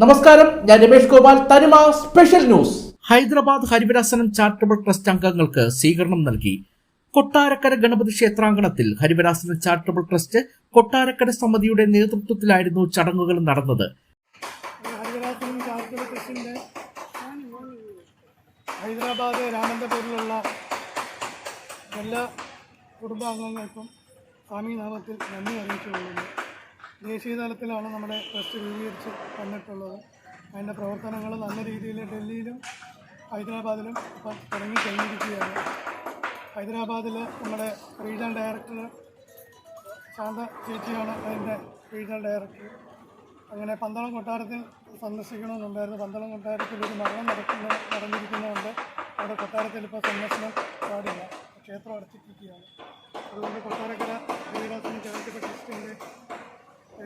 നമസ്കാരം, ഞാൻ രമേഷ് ഗോപാൽ. തനിമ special news. Hyderabad Harivarasanam charitable trust അംഗങ്ങൾക്ക് സ്വീകരണം നൽകി. കൊട്ടാരക്കര ഗണപതി ക്ഷേത്രാങ്കണത്തിൽ ഹരിവരാസനം ചാരിറ്റബിൾ ട്രസ്റ്റ് കൊട്ടാരക്കര സമിതിയുടെ നേതൃത്വത്തിലായിരുന്നു ചടങ്ങുകൾ നടന്നത്. ഹൈദരാബാദ് രാമന്തപൂരിലുള്ള എല്ലാ കുടുംബാംഗങ്ങൾക്കും സ്വാമിനാമത്തിൽ നന്ദി അറിയിച്ചുകൊള്ളുന്നു. ദേശീയ തലത്തിലാണ് നമ്മുടെ ട്രസ്റ്റ് രൂപീകരിച്ച് വന്നിട്ടുള്ളത്. അതിൻ്റെ പ്രവർത്തനങ്ങൾ നല്ല രീതിയിൽ ഡൽഹിയിലും ഹൈദരാബാദിലും ഇപ്പം തുടങ്ങിക്കഴിഞ്ഞിരിക്കുകയാണ്. ഹൈദരാബാദിൽ നമ്മുടെ റീജിയണൽ ഡയറക്ടർ ശാന്ത ചേച്ചിയാണ് അതിൻ്റെ റീജിയണൽ ഡയറക്ടർ. അങ്ങനെ പന്തളം കൊട്ടാരത്തിൽ സന്ദർശിക്കണമെന്നുണ്ടായിരുന്നു. പന്തളം കൊട്ടാരത്തിൽ ഒരു മരണം നടന്നിരിക്കുന്നതുകൊണ്ട് അവിടെ കൊട്ടാരത്തിൽ ഇപ്പോൾ സന്ദർശനം പാടില്ല, ക്ഷേത്രം അടച്ചിട്ടിരിക്കുകയാണ്. അതുകൊണ്ട് കൊട്ടാരക്കര ഹരിവരാസനം ചാരിറ്റബിൾ ട്രസ്റ്റിൻ്റെ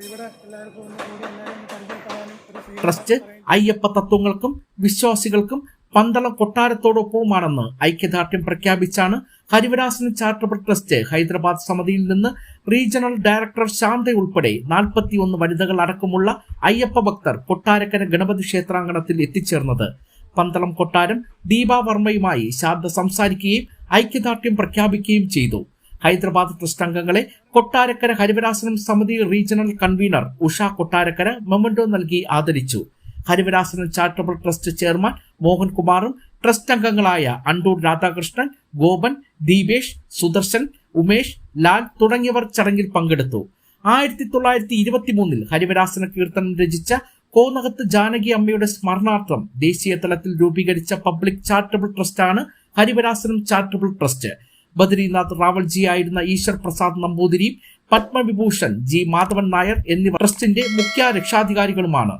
ഇവിടെ എല്ലാവർക്കും ഒന്ന് കൂടി എല്ലാവരും പരിചയപ്പെടാനും ട്രസ്റ്റ് അയ്യപ്പ തത്വങ്ങൾക്കും വിശ്വാസികൾക്കും പന്തളം കൊട്ടാരത്തോടൊപ്പവുമാണെന്ന് ഐക്യദാർഢ്യം പ്രഖ്യാപിച്ചാണ് ഹരിവരാസനം ചാരിറ്റബിൾ ട്രസ്റ്റ് ഹൈദരാബാദ് സമിതിയിൽ നിന്ന് റീജിയണൽ ഡയറക്ടർ ശാന്ത ഉൾപ്പെടെ 41 വനിതകൾ അടക്കമുള്ള അയ്യപ്പ ഭക്തർ കൊട്ടാരക്കര ഗണപതി ക്ഷേത്രാങ്കണത്തിൽ എത്തിച്ചേർന്നത്. പന്തളം കൊട്ടാരം ദീപാവർമ്മയുമായി ശാന്ത സംസാരിക്കുകയും ഐക്യദാർഢ്യം പ്രഖ്യാപിക്കുകയും ചെയ്തു. ഹൈദരാബാദ് ട്രസ്റ്റ് അംഗങ്ങളെ കൊട്ടാരക്കര ഹരിവരാസനം സമിതി regional convener Usha Kottarakkara memento നൽകി ആദരിച്ചു. ഹരിവരാസനം ചാരിറ്റബിൾ ട്രസ്റ്റ് ചെയർമാൻ മോഹൻകുമാറും ട്രസ്റ്റ് അംഗങ്ങളായ അണ്ടൂർ രാധാകൃഷ്ണൻ, ഗോപൻ, ദീപേഷ്, സുദർശൻ, ഉമേഷ്, ലാൽ തുടങ്ങിയവർ ചടങ്ങിൽ പങ്കെടുത്തു. 1923 ഹരിവരാസന കീർത്തനം രചിച്ച കോന്നകത്ത് ജാനകി അമ്മയുടെ സ്മരണാർത്ഥം ദേശീയ തലത്തിൽ രൂപീകരിച്ച പബ്ലിക് ചാരിറ്റബിൾ ട്രസ്റ്റാണ് ഹരിവരാസനം ചാരിറ്റബിൾ ട്രസ്റ്റ്. ബദ്രീനാഥ് റാവൽജി ആയിരുന്ന ഈശ്വർ പ്രസാദ് നമ്പൂതിരിയും പത്മവിഭൂഷൺ ജി മാധവൻ നായർ എന്നിവർ ട്രസ്റ്റിന്റെ മുഖ്യ രക്ഷാധികാരികളുമാണ്.